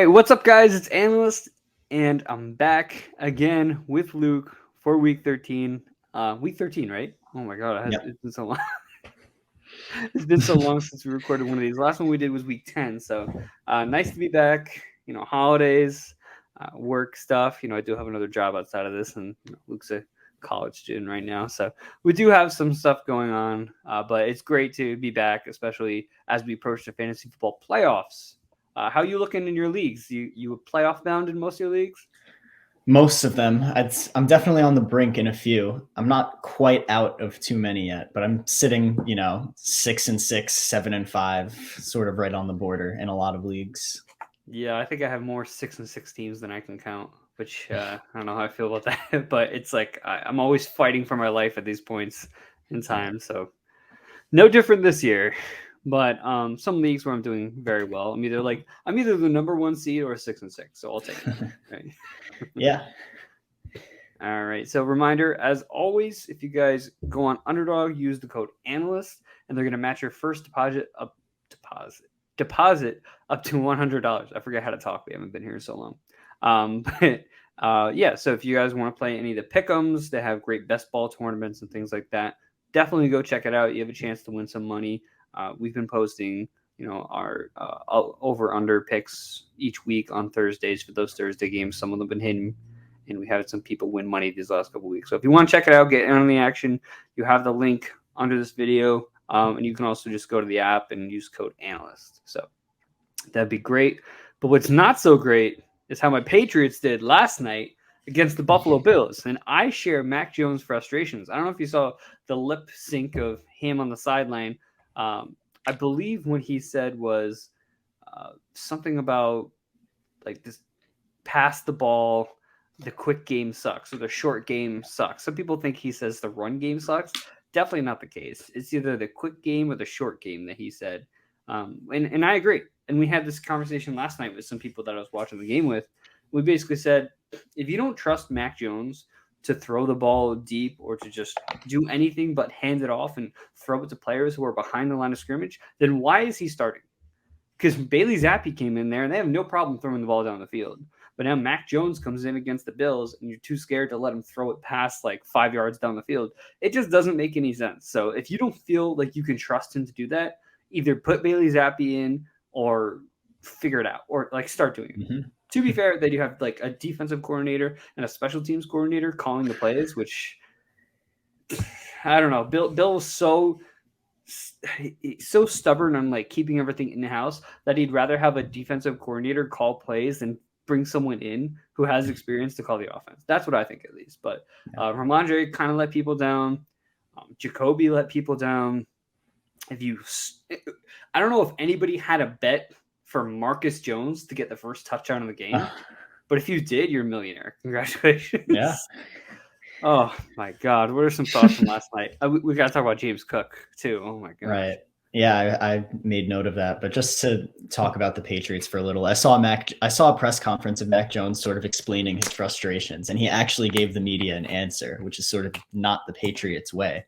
right, what's up, guys? It's Analyst, and I'm back again with Luke for Week 13. Week 13, right? Oh my God, Yep. it's been so long. It's been so long since we recorded one of these. Last one we did was Week 10, so nice to be back. Holidays, work stuff. I do have another job outside of this, and Luke's a college student right now, so we do have some stuff going on. But it's great to be back, especially as we approach the fantasy football playoffs. How are you looking in your leagues? You playoff bound in most of your leagues? Most of them. I'm definitely on the brink in a few. I'm not quite out of too many yet, but I'm sitting, 6-6, 7-5, sort of right on the border in a lot of leagues. Yeah, I think I have more 6-6 teams than I can count, which I don't know how I feel about that. But it's like I'm always fighting for my life at these points in time. So no different this year. But some leagues where I'm doing very well. I'm either the number one seed or 6-6, so I'll take it. Right? Yeah. All right. So reminder, as always, if you guys go on Underdog, use the code ANALYST, and they're going to match your first deposit up to $100. I forget how to talk. We haven't been here so long. Yeah. So if you guys want to play any of the pick'ems, they have great best ball tournaments and things like that. Definitely go check it out. You have a chance to win some money. We've been posting, our over/under picks each week on Thursdays for those Thursday games. Some of them have been hidden, and we had some people win money these last couple of weeks. So if you want to check it out, get in on the action, you have the link under this video, and you can also just go to the app and use code ANALYST. So that'd be great. But what's not so great is how my Patriots did last night against the Buffalo Bills. And I share Mac Jones' frustrations. I don't know if you saw the lip sync of him on the sideline. I believe what he said was something about like this pass the ball, the quick game sucks, or the short game sucks. Some people think he says the run game sucks. Definitely not the case. It's either the quick game or the short game that he said. And I agree. And we had this conversation last night with some people that I was watching the game with. We basically said, if you don't trust Mac Jones to throw the ball deep or to just do anything but hand it off and throw it to players who are behind the line of scrimmage, then why is he starting? Because Bailey Zappi came in there and they have no problem throwing the ball down the field. But now Mac Jones comes in against the Bills and you're too scared to let him throw it past like 5 yards down the field. It just doesn't make any sense. So if you don't feel like you can trust him to do that, either put Bailey Zappi in or figure it out or like start doing it. Mm-hmm. To be fair, they do have like a defensive coordinator and a special teams coordinator calling the plays, which I don't know. Bill was so stubborn on like keeping everything in the house that he'd rather have a defensive coordinator call plays than bring someone in who has experience to call the offense. That's what I think, at least. But Ramondre kind of let people down. Jacoby let people down. I don't know if anybody had a bet for Marcus Jones to get the first touchdown of the game, but if you did, you're a millionaire. Congratulations. Yeah. Oh my God. What are some thoughts from last night? We got to talk about James Cook too. Oh my God. Right. Yeah, I made note of that. But just to talk about the Patriots for a little, I saw a press conference of Mac Jones sort of explaining his frustrations, and he actually gave the media an answer, which is sort of not the Patriots way.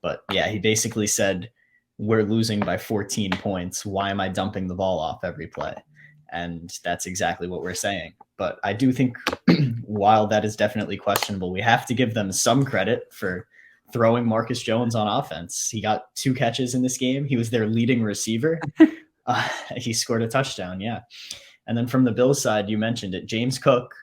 But yeah, he basically said, we're losing by 14 points. Why am I dumping the ball off every play? And that's exactly what we're saying. But I do think while that is definitely questionable, we have to give them some credit for throwing Marcus Jones on offense. He got 2 catches in this game. He was their leading receiver. He scored a touchdown, yeah. And then from the Bills side, you mentioned it, James Cook,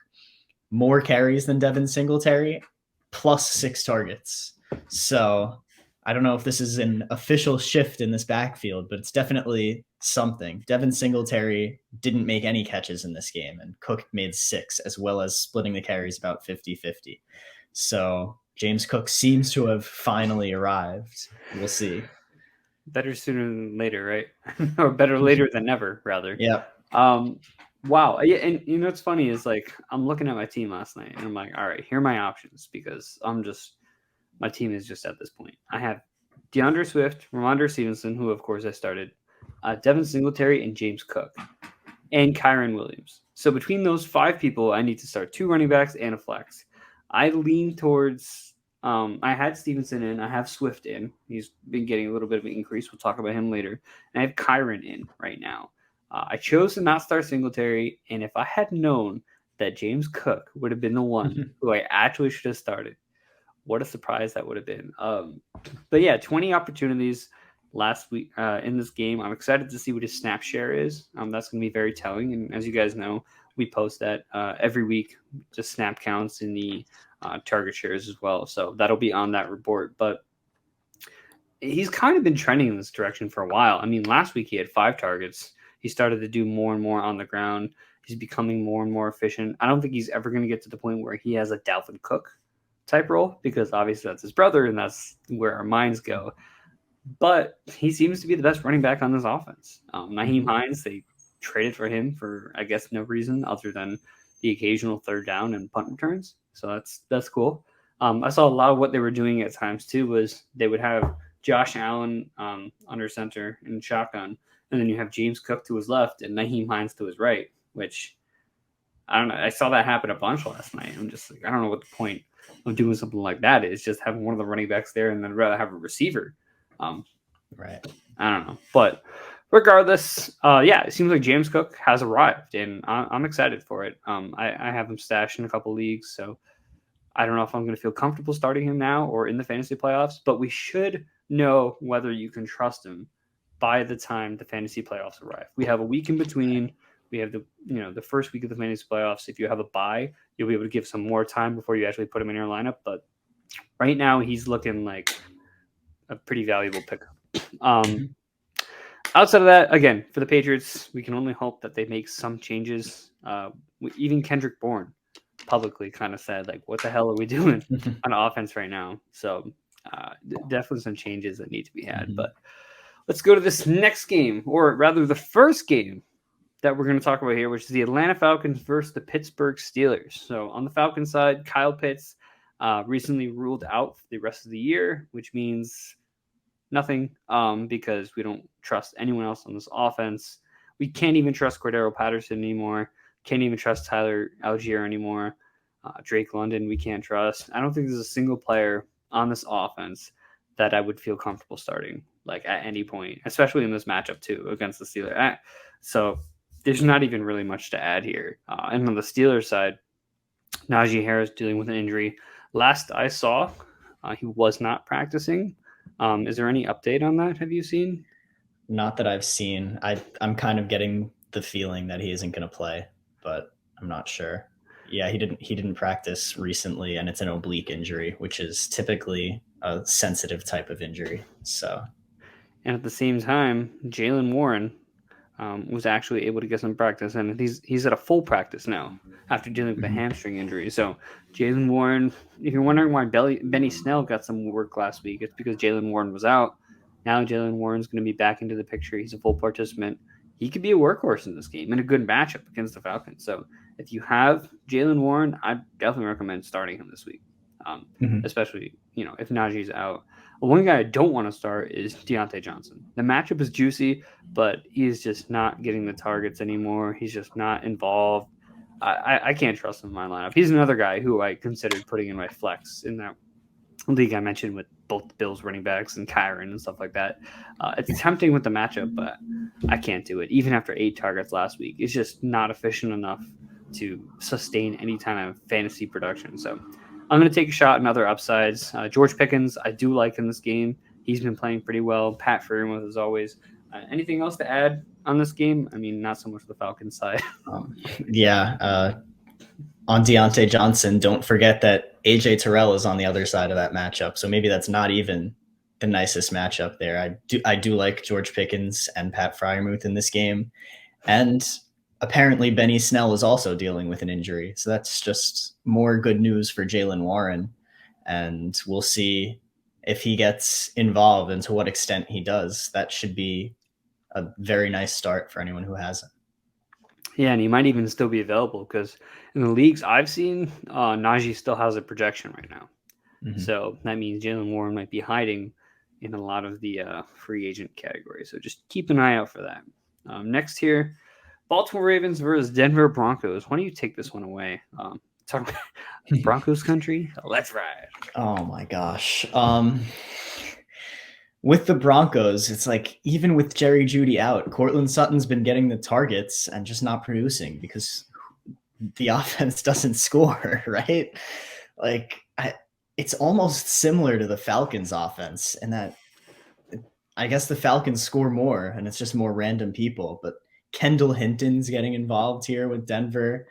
more carries than Devin Singletary, plus 6 targets. So I don't know if this is an official shift in this backfield, but it's definitely something. Devin Singletary didn't make any catches in this game, and Cook made 6, as well as splitting the carries about 50-50. So James Cook seems to have finally arrived. We'll see. Better sooner than later, right? Or better later than never, rather. Yeah. Wow. Yeah, and you know what's funny is like I'm looking at my team last night and I'm like, all right, here are my options, because my team is just at this point. I have DeAndre Swift, Ramondre Stevenson, who of course I started, Devin Singletary, and James Cook, and Kyron Williams. So between those 5 people, I need to start 2 running backs and a flex. I lean towards I had Stevenson in. I have Swift in. He's been getting a little bit of an increase. We'll talk about him later. And I have Kyron in right now. I chose to not start Singletary, and if I had known that James Cook would have been the one who I actually should have started, what a surprise that would have been. But yeah, 20 opportunities last week in this game. I'm excited to see what his snap share is. That's going to be very telling. And as you guys know, we post that every week, just snap counts in the target shares as well. So that'll be on that report. But he's kind of been trending in this direction for a while. I mean, last week he had 5 targets. He started to do more and more on the ground. He's becoming more and more efficient. I don't think he's ever going to get to the point where he has a Dalvin Cook type role, because obviously that's his brother and that's where our minds go. But he seems to be the best running back on this offense. Nyheim Hines, they traded for him for, I guess, no reason other than the occasional third down and punt returns. So that's cool. I saw a lot of what they were doing at times too was they would have Josh Allen under center in shotgun, and then you have James Cook to his left and Nyheim Hines to his right, which I don't know. I saw that happen a bunch last night. I'm just like, I don't know what the point of doing something like that is. Just having one of the running backs there and then rather have a receiver. Right. I don't know. But regardless, yeah, it seems like James Cook has arrived, and I'm excited for it. I have him stashed in a couple leagues, so I don't know if I'm going to feel comfortable starting him now or in the fantasy playoffs, but we should know whether you can trust him by the time the fantasy playoffs arrive. We have a week in between. We have the first week of the fantasy playoffs. If you have a bye, you'll be able to give some more time before you actually put him in your lineup. But right now, he's looking like a pretty valuable pickup. Outside of that, again, for the Patriots, we can only hope that they make some changes. Even Kendrick Bourne publicly kind of said, like, what the hell are we doing on offense right now? So definitely some changes that need to be had. But let's go to this next game, or rather the first game that we're going to talk about here, which is the Atlanta Falcons versus the Pittsburgh Steelers. So on the Falcons side, Kyle Pitts recently ruled out for the rest of the year, which means nothing because we don't trust anyone else on this offense. We can't even trust Cordero Patterson anymore. Can't even trust Tyler Algier anymore. Drake London, we can't trust. I don't think there's a single player on this offense that I would feel comfortable starting, like at any point, especially in this matchup too against the Steelers. So there's not even really much to add here. And on the Steelers side, Najee Harris dealing with an injury. Last I saw, he was not practicing. Is there any update on that? Have you seen? Not that I've seen. I'm kind of getting the feeling that he isn't going to play, but I'm not sure. Yeah, he didn't practice recently, and it's an oblique injury, which is typically a sensitive type of injury. So, and at the same time, Jaylen Warren was actually able to get some practice, and he's at a full practice now after dealing with a hamstring injury. So Jaylen Warren, if you're wondering why Benny Snell got some work last week, it's because Jaylen Warren was out. Now Jaylen Warren's going to be back into the picture. He's a full participant. He could be a workhorse in this game and a good matchup against the Falcons. So if you have Jaylen Warren, I'd definitely recommend starting him this week, especially if Najee's out. One guy I don't want to start is Deontay Johnson. The matchup is juicy, but he's just not getting the targets anymore. He's just not involved. I can't trust him in my lineup. He's another guy who I considered putting in my flex in that league I mentioned with both the Bills running backs and Kyron and stuff like that. It's tempting with the matchup, but I can't do it. Even after 8 targets last week, it's just not efficient enough to sustain any kind of fantasy production. So I'm going to take a shot in other upsides. George Pickens, I do like in this game. He's been playing pretty well. Pat Freiermuth, as always. Anything else to add on this game? I mean, not so much the Falcons side. On Deontay Johnson, don't forget that AJ Terrell is on the other side of that matchup. So maybe that's not even the nicest matchup there. I do like George Pickens and Pat Freiermuth in this game. And apparently Benny Snell is also dealing with an injury. So that's just more good news for Jaylen Warren. And we'll see if he gets involved and to what extent he does. That should be a very nice start for anyone who has him. Yeah, and he might even still be available because in the leagues I've seen, Najee still has a projection right now. So that means Jaylen Warren might be hiding in a lot of the free agent categories. So just keep an eye out for that. Next here, Baltimore Ravens versus Denver Broncos. Why don't you take this one away? Talk about Broncos country. Let's ride. Oh my gosh. with the Broncos, it's like even with Jerry Jeudy out, Cortland Sutton's been getting the targets and just not producing because the offense doesn't score, right? Like it's almost similar to the Falcons offense in that I guess the Falcons score more and it's just more random people, but Kendall Hinton's getting involved here with Denver.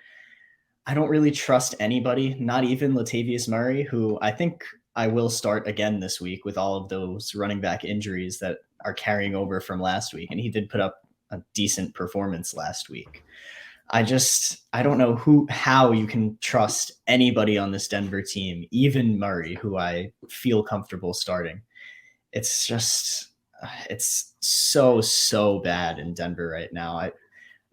I don't really trust anybody, not even Latavius Murray, who I think I will start again this week with all of those running back injuries that are carrying over from last week. And he did put up a decent performance last week. I don't know how you can trust anybody on this Denver team, even Murray, who I feel comfortable starting. It's so bad in Denver right now.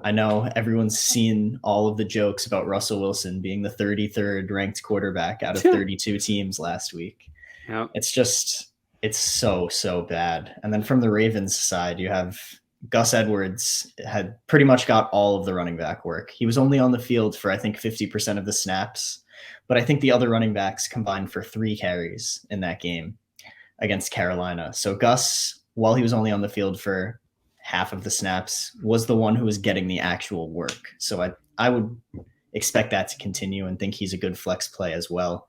I know everyone's seen all of the jokes about Russell Wilson being the 33rd ranked quarterback out of 32 teams last week. Yep. It's so bad. And then from the Ravens side, you have Gus Edwards had pretty much got all of the running back work. He was only on the field for, I think, 50% of the snaps, but I think the other running backs combined for 3 carries in that game against Carolina. So Gus, while he was only on the field for half of the snaps, was the one who was getting the actual work. So I would expect that to continue and think he's a good flex play as well.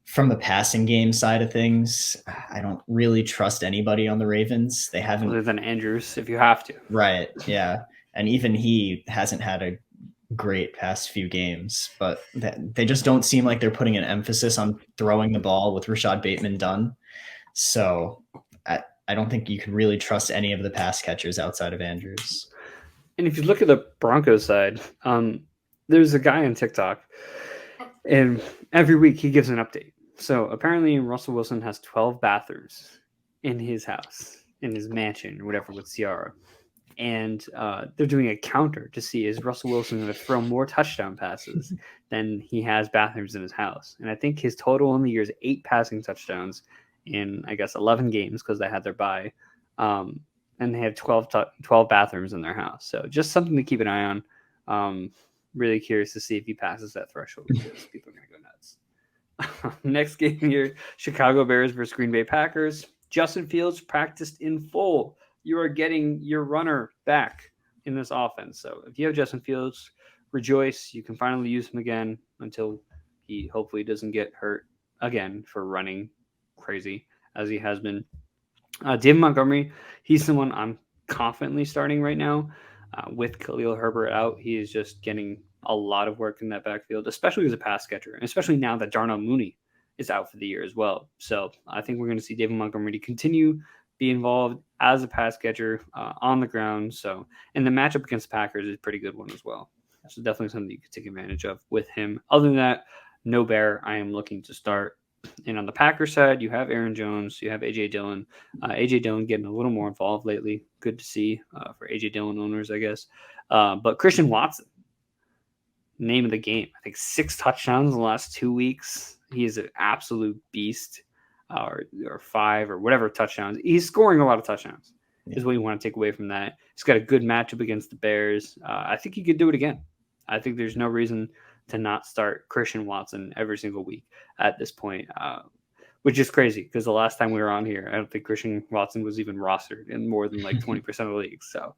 From the passing game side of things, I don't really trust anybody on the Ravens. They haven't, other than Andrews, if you have to. Right, yeah. And even he hasn't had a great past few games, but they just don't seem like they're putting an emphasis on throwing the ball with Rashad Bateman done. So I don't think you can really trust any of the pass catchers outside of Andrews. And if you look at the Broncos side, there's a guy on TikTok, and every week he gives an update. So apparently Russell Wilson has 12 bathrooms in his house, in his mansion, or whatever, with Ciara. And they're doing a counter to see, is Russell Wilson going to throw more touchdown passes than he has bathrooms in his house. And I think his total on the year is 8 passing touchdowns in, I guess, 11 games because they had their bye. And they have 12 bathrooms in their house. So just something to keep an eye on. Really curious to see if he passes that threshold because people are going to go nuts. Next game here, Chicago Bears versus Green Bay Packers. Justin Fields practiced in full. You are getting your runner back in this offense. So if you have Justin Fields, rejoice. You can finally use him again until he hopefully doesn't get hurt again for running crazy as he has been. David Montgomery, he's someone I'm confidently starting right now. With Khalil Herbert out, he is just getting a lot of work in that backfield, especially as a pass catcher, and especially now that Darnell Mooney is out for the year as well. So I think we're going to see David Montgomery continue be involved as a pass catcher on the ground. So, and the matchup against the Packers is a pretty good one as well. So definitely something you could take advantage of with him. Other than that, no bear I am looking to start. And on the Packers side, you have Aaron Jones, you have A.J. Dillon. A.J. Dillon getting a little more involved lately. Good to see for A.J. Dillon owners, I guess. But Christian Watson, name of the game. I think 6 touchdowns in the last 2 weeks. He is an absolute beast, or 5 or whatever touchdowns. He's scoring a lot of touchdowns is what you want to take away from that. He's got a good matchup against the Bears. I think he could do it again. I think there's no reason to not start Christian Watson every single week at this point, which is crazy because the last time we were on here, I don't think Christian Watson was even rostered in more than like 20% of the leagues. So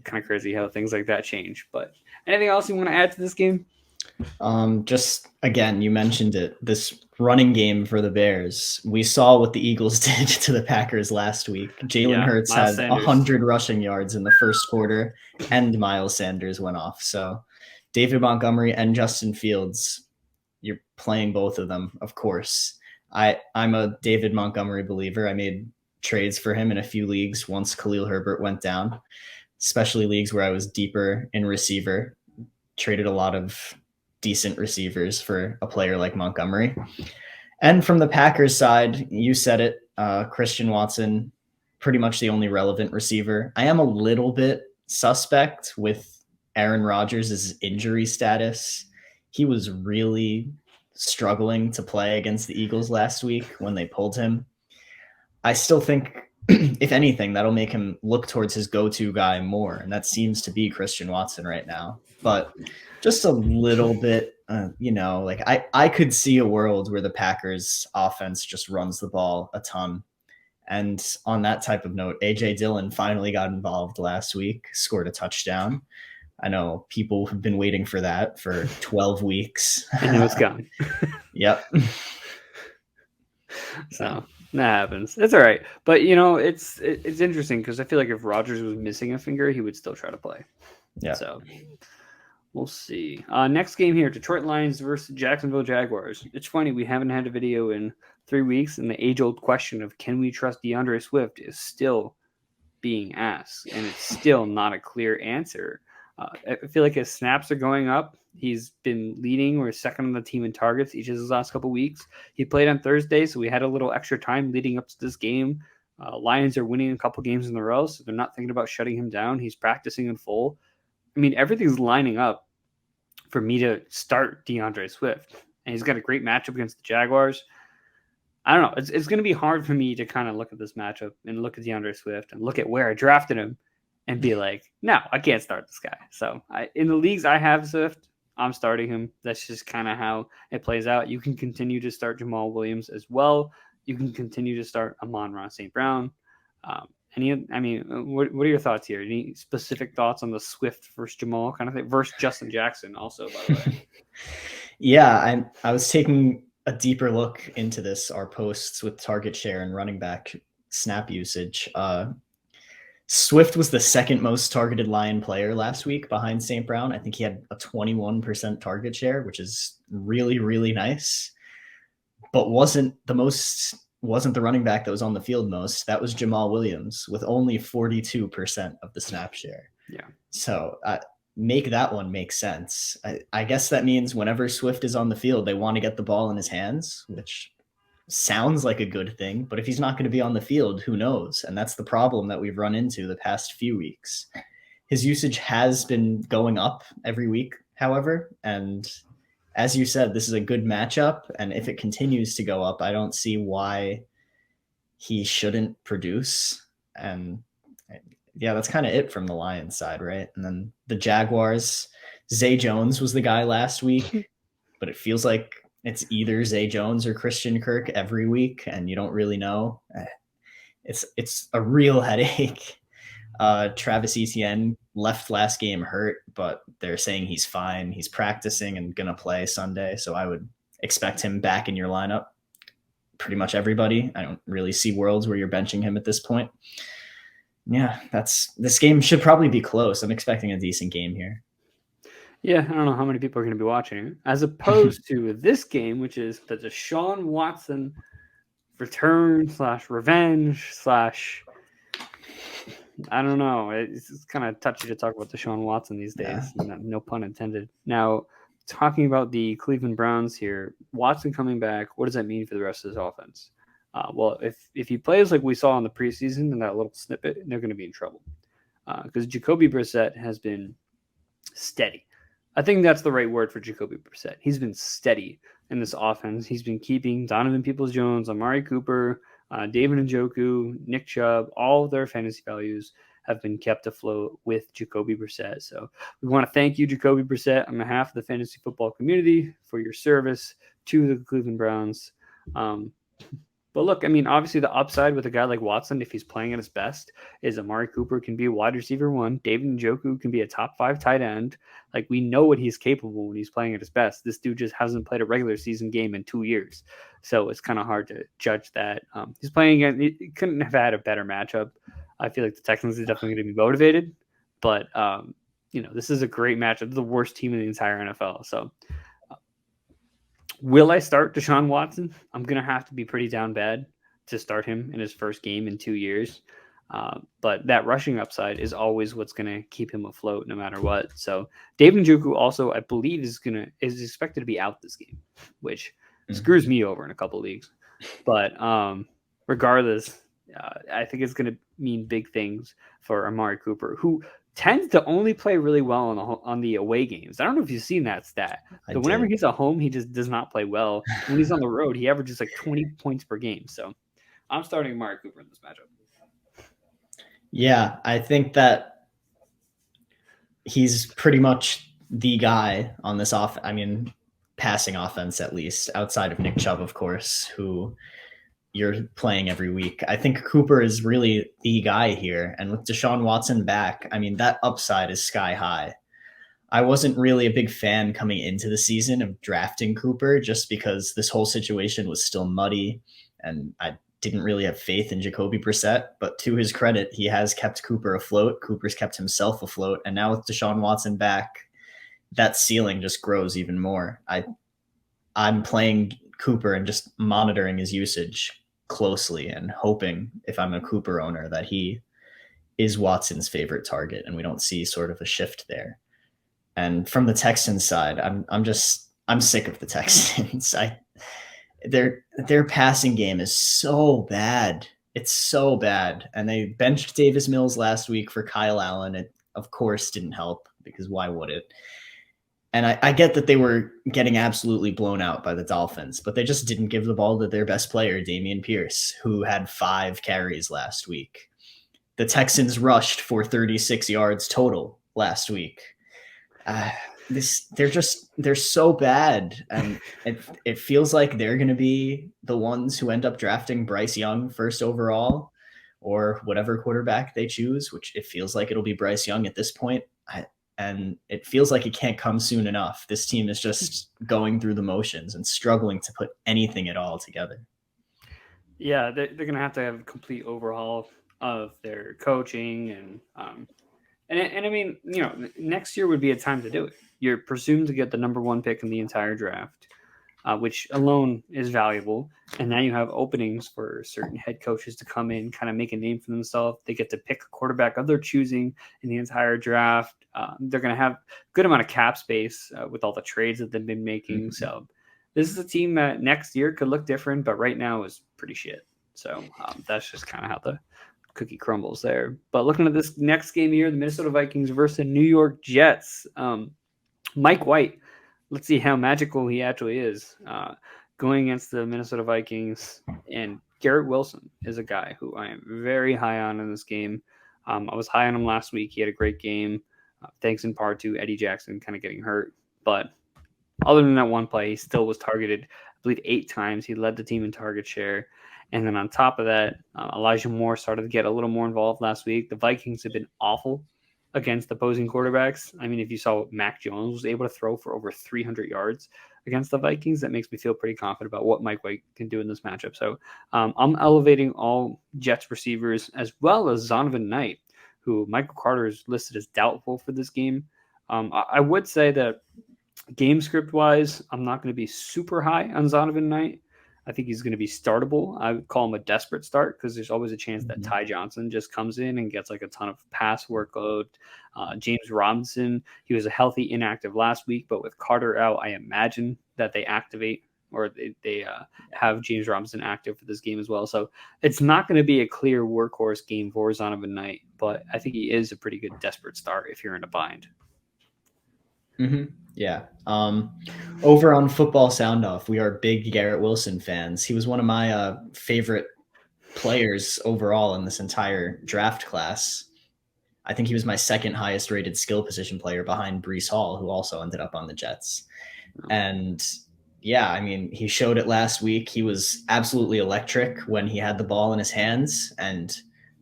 kind of crazy how things like that change. But anything else you want to add to this game? Just again, you mentioned it, this running game for the Bears. We saw what the Eagles did to the Packers last week. Jalen Hurts had 100 rushing yards in the first quarter and Miles Sanders went off. So David Montgomery and Justin Fields, you're playing both of them, of course. I'm a David Montgomery believer. I made trades for him in a few leagues once Khalil Herbert went down, especially leagues where I was deeper in receiver. Traded a lot of decent receivers for a player like Montgomery. And from the Packers side, you said it, Christian Watson, pretty much the only relevant receiver. I am a little bit suspect with Aaron Rodgers' injury status. He was really struggling to play against the Eagles last week when they pulled him. I still think, if anything, that'll make him look towards his go-to guy more, and that seems to be Christian Watson right now. But just a little bit, like I could see a world where the Packers offense just runs the ball a ton And on that type of note, AJ Dillon finally got involved last week, scored a touchdown. I know people have been waiting for that for 12 weeks. And it was gone. Yep. So that happens. It's all right. But, it's interesting because I feel like if Rodgers was missing a finger, he would still try to play. Yeah. So we'll see. Next game here, Detroit Lions versus Jacksonville Jaguars. It's funny, we haven't had a video in 3 weeks, and the age-old question of can we trust DeAndre Swift is still being asked, and it's still not a clear answer. I feel like his snaps are going up. He's been leading or second on the team in targets each of his last couple weeks. He played on Thursday, so we had a little extra time leading up to this game. Lions are winning a couple games in a row, so they're not thinking about shutting him down. He's practicing in full. I mean, everything's lining up for me to start DeAndre Swift. And he's got a great matchup against the Jaguars. I don't know. It's going to be hard for me to kind of look at this matchup and look at DeAndre Swift and look at where I drafted him and be like, no, I can't start this guy. So in the leagues I have Swift, I'm starting him. That's just kind of how it plays out. You can continue to start Jamal Williams as well. You can continue to start Amon-Ra St. Brown. What are your thoughts here? Any specific thoughts on the Swift versus Jamal kind of thing versus Justin Jackson also, by the way? Yeah, I was taking a deeper look into this, our posts with target share and running back snap usage. Swift was the second most targeted Lion player last week behind St. Brown. I think he had a 21% target share, which is really, really nice, but wasn't the running back that was on the field most. That was Jamal Williams with only 42% of the snap share. Yeah. So make that one make sense. I guess that means whenever Swift is on the field, they want to get the ball in his hands, which sounds like a good thing, but if he's not going to be on the field, who knows? And that's the problem that we've run into the past few weeks. His usage has been going up every week, however, and as you said, this is a good matchup, and if it continues to go up, I don't see why he shouldn't produce. And yeah, that's kind of it from the Lions side, right? And then the Jaguars, Zay Jones was the guy last week, but it feels like it's either Zay Jones or Christian Kirk every week, and you don't really know. It's a real headache. Travis Etienne left last game hurt, but they're saying he's fine. He's practicing and going to play Sunday, so I would expect him back in your lineup. Pretty much everybody. I don't really see worlds where you're benching him at this point. Yeah, this game should probably be close. I'm expecting a decent game here. Yeah, I don't know how many people are going to be watching, as opposed to this game, which is the Deshaun Watson return / revenge / I don't know. It's kind of touchy to talk about Deshaun Watson these days. Yeah. No pun intended. Now, talking about the Cleveland Browns here, Watson coming back, what does that mean for the rest of his offense? Well, if he plays like we saw in the preseason in that little snippet, they're going to be in trouble. Because Jacoby Brissett has been steady. I think that's the right word for Jacoby Brissett. He's been steady in this offense. He's been keeping Donovan Peoples-Jones, Amari Cooper, David Njoku, Nick Chubb, all of their fantasy values have been kept afloat with Jacoby Brissett. So we want to thank you, Jacoby Brissett, on behalf of the fantasy football community for your service to the Cleveland Browns. But look, I mean, obviously the upside with a guy like Watson, if he's playing at his best, is Amari Cooper can be a wide receiver 1. David Njoku can be a top 5 tight end. Like, we know what he's capable when he's playing at his best. This dude just hasn't played a regular season game in 2 years. So it's kind of hard to judge that. He's playing against, he couldn't have had a better matchup. I feel like the Texans are definitely going to be motivated. But, this is a great matchup. The worst team in the entire NFL. So, will I start Deshaun Watson? I'm going to have to be pretty down bad to start him in his first game in 2 years. But that rushing upside is always what's going to keep him afloat no matter what. So David Njoku also, I believe, is expected to be out this game, which screws me over in a couple leagues. But regardless, I think it's going to mean big things for Amari Cooper, who tends to only play really well on the away games. I don't know if you've seen that stat. But whenever he's at home, he just does not play well. When he's on the road, he averages like 20 points per game. So I'm starting Amari Cooper in this matchup. Yeah, I think that he's pretty much the guy on this passing offense, at least, outside of Nick Chubb, of course, who you're playing every week. I think Cooper is really the guy here. And with Deshaun Watson back, I mean, that upside is sky high. I wasn't really a big fan coming into the season of drafting Cooper just because this whole situation was still muddy and I didn't really have faith in Jacoby Brissett. But to his credit, he has kept Cooper afloat. Cooper's kept himself afloat. And now with Deshaun Watson back, that ceiling just grows even more. I'm playing Cooper and just monitoring his usage closely and hoping, if I'm a Cooper owner, that he is Watson's favorite target and we don't see sort of a shift there. And from the Texans side, I'm sick of the Texans. Their passing game is so bad. It's so bad. And they benched Davis Mills last week for Kyle Allen. It of course didn't help because why would it? And I get that they were getting absolutely blown out by the Dolphins, but they just didn't give the ball to their best player, Dameon Pierce, who had 5 carries last week. The Texans rushed for 36 yards total last week. They're so bad, and it feels like they're going to be the ones who end up drafting Bryce Young first overall, or whatever quarterback they choose. Which it feels like it'll be Bryce Young at this point. And it feels like it can't come soon enough. This team is just going through the motions and struggling to put anything at all together. Yeah, they're going to have a complete overhaul of their coaching. And I mean, next year would be a time to do it. You're presumed to get the number 1 pick in the entire draft, which alone is valuable. And now you have openings for certain head coaches to come in, kind of make a name for themselves. They get to pick a quarterback of their choosing in the entire draft. They're going to have a good amount of cap space with all the trades that they've been making. Mm-hmm. So this is a team that next year could look different, but right now is pretty shit. So that's just kind of how the cookie crumbles there. But looking at this next game here, the Minnesota Vikings versus the New York Jets. Mike White, let's see how magical he actually is going against the Minnesota Vikings. And Garrett Wilson is a guy who I am very high on in this game. I was high on him last week. He had a great game, thanks in part to Eddie Jackson kind of getting hurt. But other than that one play, he still was targeted, I believe, 8 times. He led the team in target share. And then on top of that, Elijah Moore started to get a little more involved last week. The Vikings have been awful against opposing quarterbacks. I mean, if you saw what Mac Jones was able to throw for over 300 yards against the Vikings, that makes me feel pretty confident about what Mike White can do in this matchup. So I'm elevating all Jets receivers as well as Zonovan Knight, who Michael Carter is listed as doubtful for this game. I would say that game script wise, I'm not going to be super high on Zonovan Knight. I think he's going to be startable. I would call him a desperate start because there's always a chance that Ty Johnson just comes in and gets like a ton of pass workload. James Robinson, he was a healthy inactive last week, but with Carter out, I imagine that they activate or they have James Robinson active for this game as well. So it's not going to be a clear workhorse game for Zonovan Knight, but I think he is a pretty good desperate start if you're in a bind. Mm-hmm. Yeah. Over on Football Sound Off, we are big Garrett Wilson fans. He was one of my favorite players overall in this entire draft class. I think he was my second highest rated skill position player behind Breece Hall, who also ended up on the Jets. And yeah, I mean, he showed it last week. He was absolutely electric when he had the ball in his hands, and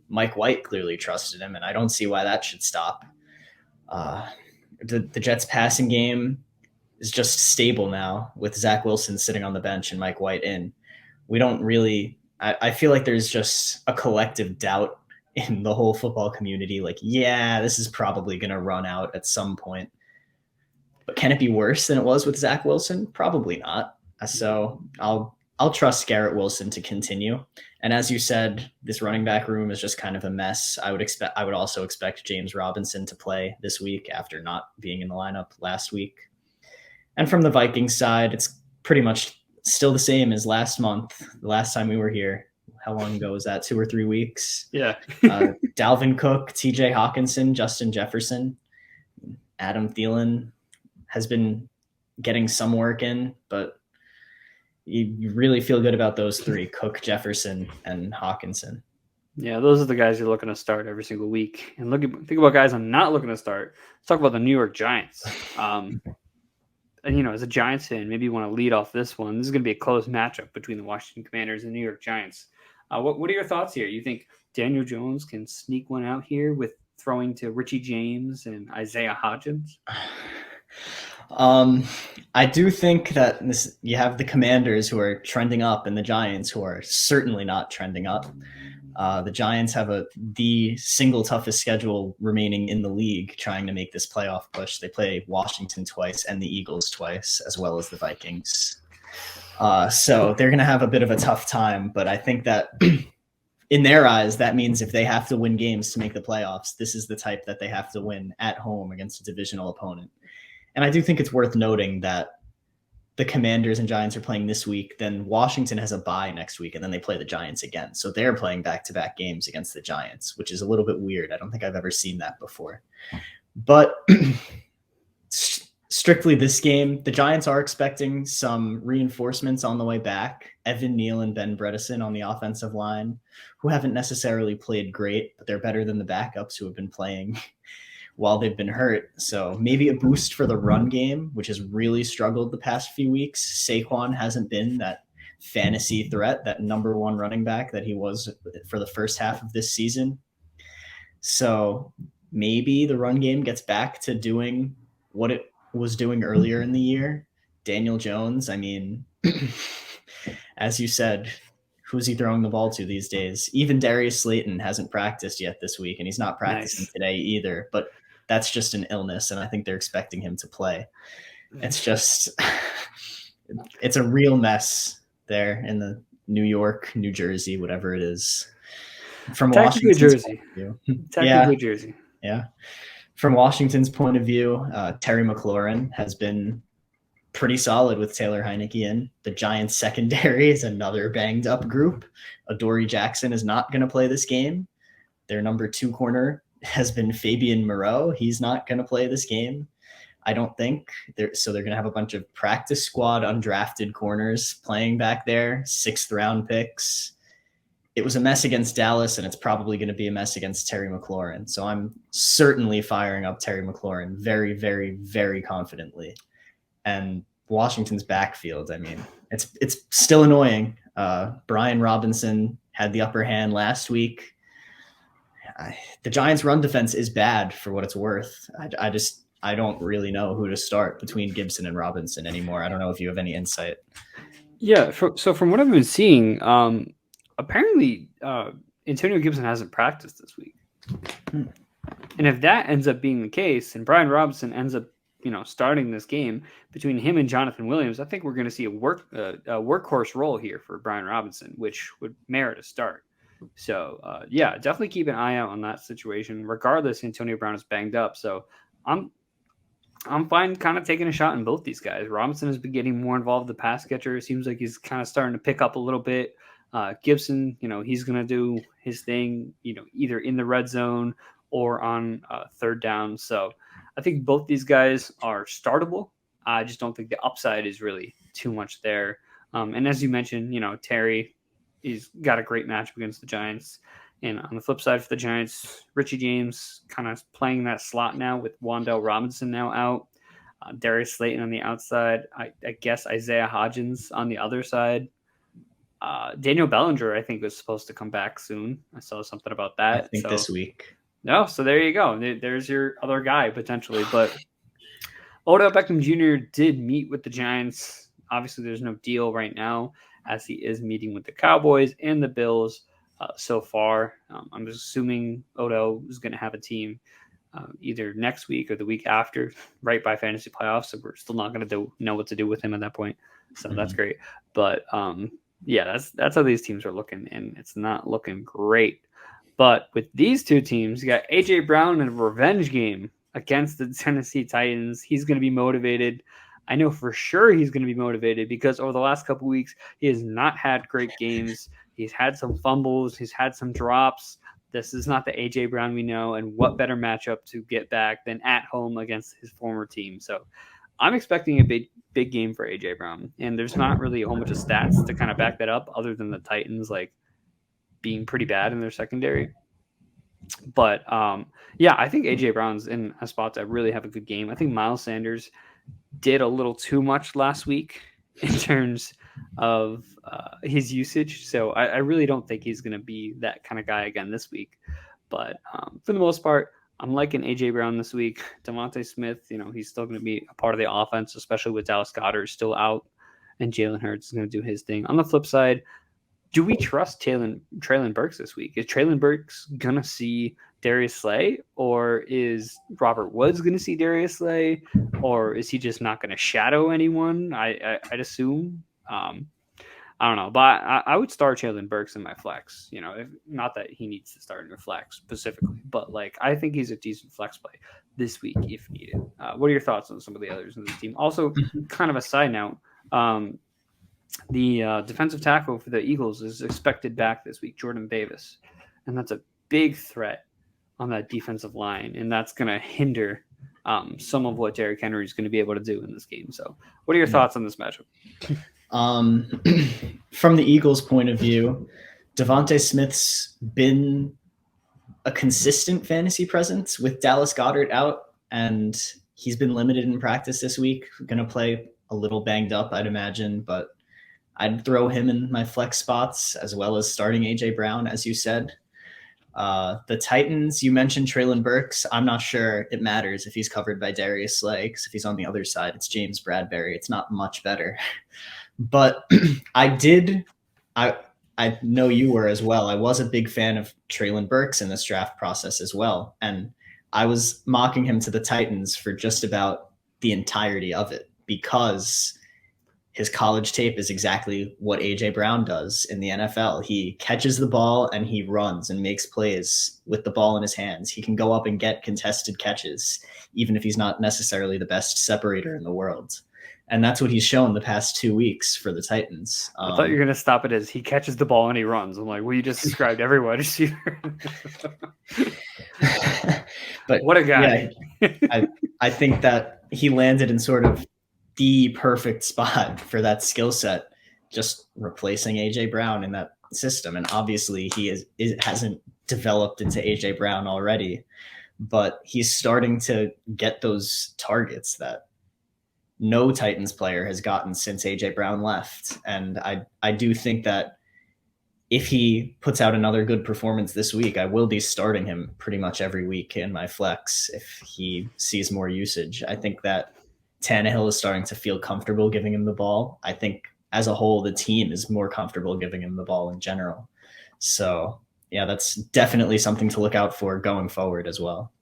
Mike White clearly trusted him, and I don't see why that should stop. The Jets passing game is just stable now with Zach Wilson sitting on the bench and Mike White in. We don't really, I feel like there's just a collective doubt in the whole football community. Like, yeah, this is probably going to run out at some point. But can it be worse than it was with Zach Wilson? Probably not. So I'll trust Garrett Wilson to continue. And as you said, this running back room is just kind of a mess. I would also expect James Robinson to play this week after not being in the lineup last week. And from the Vikings side, it's pretty much still the same as last month. The last time we were here, how long ago was that? 2 or 3 weeks? Yeah. Dalvin Cook, TJ Hawkinson, Justin Jefferson, Adam Thielen has been getting some work in, but you really feel good about those 3, Cook, Jefferson, and Hawkinson. Yeah, those are the guys you're looking to start every single week. And think about guys I'm not looking to start. Let's talk about the New York Giants. as a Giants fan, maybe you want to lead off this one. This is going to be a close matchup between the Washington Commanders and New York Giants. What are your thoughts here? You think Daniel Jones can sneak one out here with throwing to Richie James and Isaiah Hodgins? I do think that you have the Commanders who are trending up and the Giants who are certainly not trending up. The Giants have the single toughest schedule remaining in the league trying to make this playoff push. They play Washington twice and the Eagles twice, as well as the Vikings. So they're going to have a bit of a tough time, but I think that in their eyes, that means if they have to win games to make the playoffs, this is the type that they have to win at home against a divisional opponent. And I do think it's worth noting that the Commanders and Giants are playing this week, then Washington has a bye next week, and then they play the Giants again. So they're playing back-to-back games against the Giants, which is a little bit weird. I don't think I've ever seen that before. But strictly this game, the Giants are expecting some reinforcements on the way back. Evan Neal and Ben Bredesen on the offensive line, who haven't necessarily played great, but they're better than the backups who have been playing while they've been hurt. So maybe a boost for the run game, which has really struggled the past few weeks. Saquon hasn't been that fantasy threat, that number one running back that he was for the first half of this season. So maybe the run game gets back to doing what it was doing earlier in the year. Daniel Jones, I mean, as you said, who's he throwing the ball to these days? Even Darius Slayton hasn't practiced yet this week, and he's not practicing today either. But that's just an illness, and I think they're expecting him to play. It's just, it's a real mess there in the New York, New Jersey, whatever it is. From Technically Jersey. Technically Jersey. Yeah. From Washington's point of view, Terry McLaurin has been pretty solid with Taylor Heineke in. The Giants secondary is another banged up group. Adoree Jackson is not going to play this game. Their number 2 corner has been Fabian Moreau. He's not going to play this game, I don't think. So they're going to have a bunch of practice squad undrafted corners playing back there, 6th round picks. It was a mess against Dallas, and it's probably going to be a mess against Terry McLaurin. So I'm certainly firing up Terry McLaurin very, very, very confidently. And Washington's backfield, I mean, it's still annoying. Brian Robinson had the upper hand last week. The Giants' run defense is bad for what it's worth. I don't really know who to start between Gibson and Robinson anymore. I don't know if you have any insight. Yeah, so from what I've been seeing, apparently Antonio Gibson hasn't practiced this week. And if that ends up being the case, and Brian Robinson ends up starting this game, between him and Jonathan Williams, I think we're going to see a workhorse role here for Brian Robinson, which would merit a start. So, definitely keep an eye out on that situation. Regardless, Antonio Brown is banged up. So I'm fine kind of taking a shot in both these guys. Robinson has been getting more involved in the pass catcher. It seems like he's kind of starting to pick up a little bit. Gibson, he's going to do his thing, either in the red zone or on 3rd down. So I think both these guys are startable. I just don't think the upside is really too much there. And as you mentioned, Terry, he's got a great matchup against the Giants. And on the flip side for the Giants, Richie James kind of playing that slot now with Wan'Dale Robinson now out. Darius Slayton on the outside. I guess Isaiah Hodgins on the other side. Daniel Bellinger, I think, was supposed to come back soon. I saw something about that. I think this week. No, so there you go. There's your other guy potentially. But Odell Beckham Jr. did meet with the Giants. Obviously, there's no deal right now, as he is meeting with the Cowboys and the Bills so far. I'm just assuming Odell is going to have a team either next week or the week after, right by fantasy playoffs. So we're still not going to know what to do with him at that point. So that's great. But that's how these teams are looking, and it's not looking great. But with these two teams, you got A.J. Brown in a revenge game against the Tennessee Titans. He's going to be motivated. I know for sure he's going to be motivated because over the last couple of weeks, he has not had great games. He's had some fumbles. He's had some drops. This is not the A.J. Brown we know, and what better matchup to get back than at home against his former team. So I'm expecting a big game for A.J. Brown, and there's not really a whole bunch of stats to kind of back that up other than the Titans being pretty bad in their secondary. But I think A.J. Brown's in a spot to really have a good game. I think Miles Sanders did a little too much last week in terms of his usage. So I really don't think he's going to be that kind of guy again this week. But for the most part, I'm liking A.J. Brown this week. Devontae Smith, he's still going to be a part of the offense, especially with Dallas Goedert still out, and Jalen Hurts is going to do his thing. On the flip side, do we trust Treylon Burks this week? Is Treylon Burks going to see Darius Slay, or is Robert Woods going to see Darius Slay, or is he just not going to shadow anyone? I'd assume. I don't know, but I would start Treylon Burks in my flex. Not that he needs to start in your flex specifically, but I think he's a decent flex play this week if needed. What are your thoughts on some of the others in the team? Also, kind of a side note, the defensive tackle for the Eagles is expected back this week, Jordan Davis, and that's a big threat on that defensive line, and that's going to hinder some of what Derrick Henry is going to be able to do in this game. So, what are your thoughts on this matchup? From the Eagles' point of view, Devontae Smith's been a consistent fantasy presence with Dallas Goedert out, and he's been limited in practice this week. Going to play a little banged up, I'd imagine, but I'd throw him in my flex spots as well as starting A.J. Brown, as you said. The Titans, you mentioned Treylon Burks. I'm not sure it matters if he's covered by Darius Slay, because if he's on the other side, it's James Bradbury. It's not much better. But I know you were as well. I was a big fan of Treylon Burks in this draft process as well. And I was mocking him to the Titans for just about the entirety of it, because his college tape is exactly what A.J. Brown does in the NFL. He catches the ball and he runs and makes plays with the ball in his hands. He can go up and get contested catches, even if he's not necessarily the best separator in the world. And that's what he's shown the past 2 weeks for the Titans. I thought you were going to stop it as he catches the ball and he runs. I'm like, well, you just described every wide receiver. But what a guy. Yeah, I think that he landed in sort of the perfect spot for that skill set, just replacing A.J. Brown in that system. And obviously he hasn't developed into A.J. Brown already, but he's starting to get those targets that no Titans player has gotten since A.J. Brown left. And I do think that if he puts out another good performance this week, I will be starting him pretty much every week in my flex if he sees more usage. I think that Tannehill is starting to feel comfortable giving him the ball. I think as a whole, the team is more comfortable giving him the ball in general. So yeah, that's definitely something to look out for going forward as well.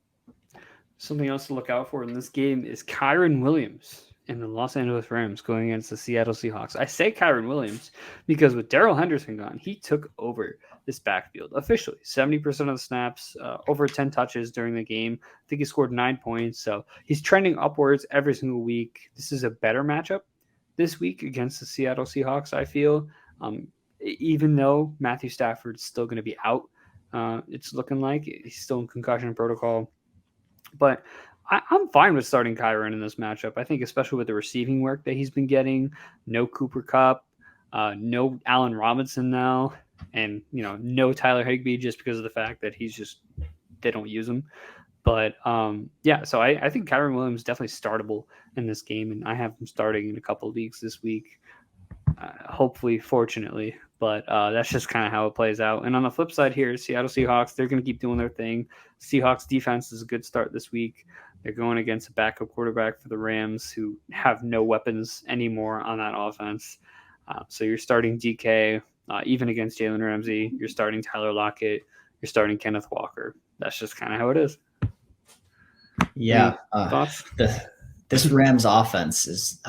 Something else to look out for in this game is Kyren Williams and the Los Angeles Rams going against the Seattle Seahawks. I say Kyren Williams because with Darrell Henderson gone, he took over this backfield officially. 70% of the snaps, over 10 touches during the game. I think he scored 9 points. So he's trending upwards every single week. This is a better matchup this week against the Seattle Seahawks, I feel. Even though Matthew Stafford's still going to be out, it's looking like he's still in concussion protocol. But I'm fine with starting Kyren in this matchup. I think especially with the receiving work that he's been getting, no Cooper Kupp, no Allen Robinson now, and no Tyler Higbee just because of the fact that they don't use him. But so I think Kyren Williams is definitely startable in this game, and I have him starting in a couple of leagues this week. Hopefully, fortunately, but that's just kind of how it plays out. And on the flip side here, Seattle Seahawks, they're going to keep doing their thing. Seahawks defense is a good start this week. They're going against a backup quarterback for the Rams who have no weapons anymore on that offense. So you're starting DK, even against Jalen Ramsey. You're starting Tyler Lockett. You're starting Kenneth Walker. That's just kind of how it is. Yeah. Thoughts? This Rams offense is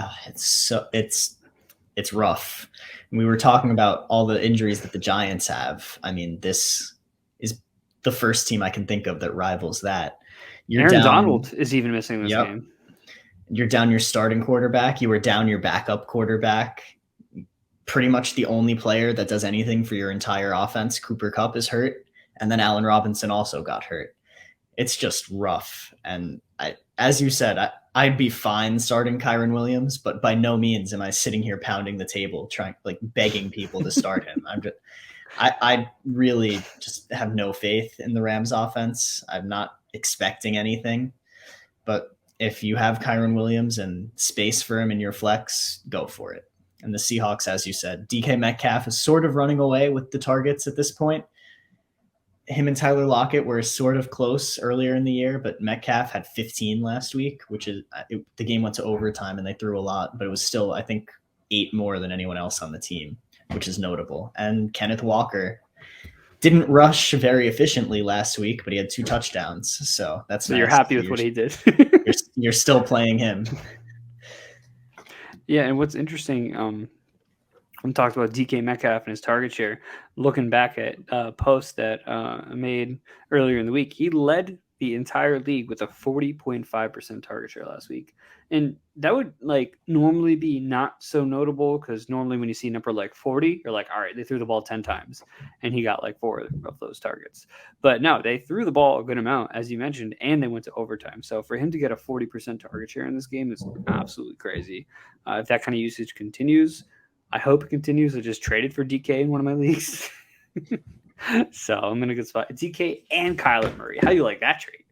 it's rough. And we were talking about all the injuries that the Giants have. I mean, this is the first team I can think of that rivals that. Aaron Donald is even missing this game. You're down your starting quarterback. You were down your backup quarterback. Pretty much the only player that does anything for your entire offense, Cooper Kupp, is hurt. And then Allen Robinson also got hurt. It's just rough. And as you said, I'd be fine starting Kyren Williams, but by no means am I sitting here pounding the table, begging people to start him. I really just have no faith in the Rams offense. I'm not expecting anything, but if you have Kyron Williams and space for him in your flex, go for it. And the Seahawks, as you said, DK Metcalf is sort of running away with the targets at this point. Him and Tyler Lockett were sort of close earlier in the year, but Metcalf had 15 last week, which is the game went to overtime and they threw a lot, but it was still, I think, 8 more than anyone else on the team, which is notable. And Kenneth Walker didn't rush very efficiently last week, but he had 2 touchdowns. So that's so nice. You're happy with what he did. you're still playing him. Yeah, and what's interesting, we talked about DK Metcalf and his target share. Looking back at a post that I made earlier in the week, he led the entire league with a 40.5% target share last week. And that would normally be not so notable because normally when you see a number like 40, you're like, all right, they threw the ball 10 times and he got 4 of those targets. But no, they threw the ball a good amount, as you mentioned, and they went to overtime. So for him to get a 40% target share in this game is absolutely crazy. If that kind of usage continues, I hope it continues. I just traded for DK in one of my leagues. So I'm in a good spot. DK and Kyler Murray. How do you like that trade?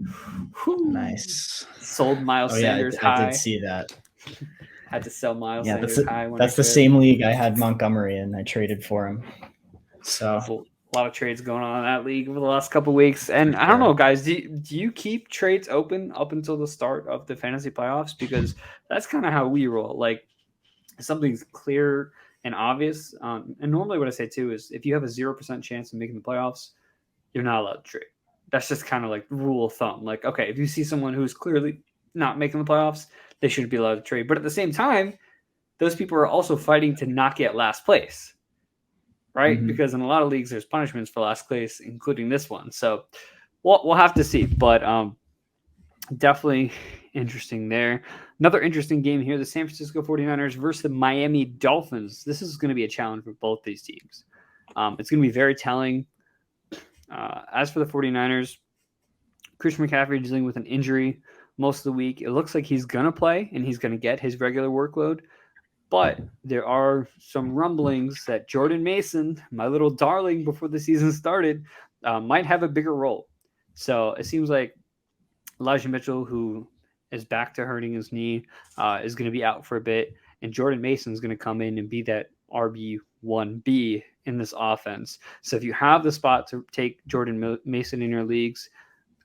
Whew. Nice. Sold Miles Sanders high. I did see that. Had to sell Miles Sanders high. That's the same league I had Montgomery in. I traded for him. So a lot of trades going on in that league over the last couple of weeks. And I don't know, guys, do you keep trades open up until the start of the fantasy playoffs? Because that's kind of how we roll. Something's clear and obvious. And normally what I say too is if you have a 0% chance of making the playoffs, you're not allowed to trade. That's just kind of rule of thumb. Okay, if you see someone who's clearly not making the playoffs, they shouldn't be allowed to trade. But at the same time, those people are also fighting to not get last place, right? Mm-hmm. Because in a lot of leagues, there's punishments for last place, including this one. So we'll have to see. But definitely interesting there. Another interesting game here, the San Francisco 49ers versus the Miami Dolphins. This is going to be a challenge for both these teams. It's going to be very telling. As for the 49ers, Christian McCaffrey dealing with an injury most of the week. It looks like he's going to play and he's going to get his regular workload. But there are some rumblings that Jordan Mason, my little darling before the season started, might have a bigger role. So it seems like Elijah Mitchell, who is back to hurting his knee, is going to be out for a bit. And Jordan Mason is going to come in and be that RB1B in this offense. So if you have the spot to take Jordan Mason in your leagues,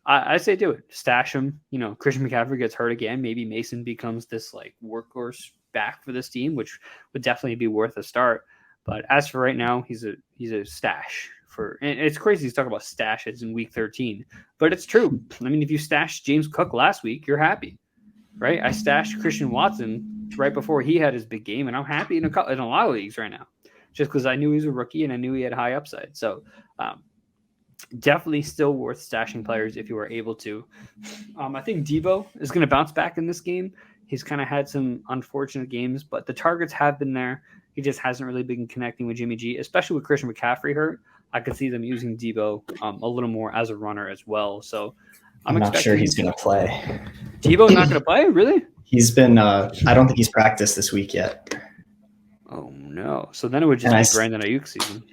I say do it. Stash him. Christian McCaffrey gets hurt again. Maybe Mason becomes this workhorse back for this team, which would definitely be worth a start. But as for right now, he's a stash. And it's crazy he's talking about stashes in week 13, but it's true. I mean, if you stashed James Cook last week, you're happy, right? I stashed Christian Watson right before he had his big game, and I'm happy in a lot of leagues right now, just because I knew he was a rookie and I knew he had high upside. So definitely still worth stashing players if you were able to. I think Debo is going to bounce back in this game. He's kind of had some unfortunate games, but the targets have been there. He just hasn't really been connecting with Jimmy G, especially with Christian McCaffrey hurt. I could see them using Debo a little more as a runner as well. So I'm not sure he's going to play. Debo's not going to play? Really? He's been I don't think he's practiced this week yet. Oh, no. So then it would just be Brandon Ayuk season.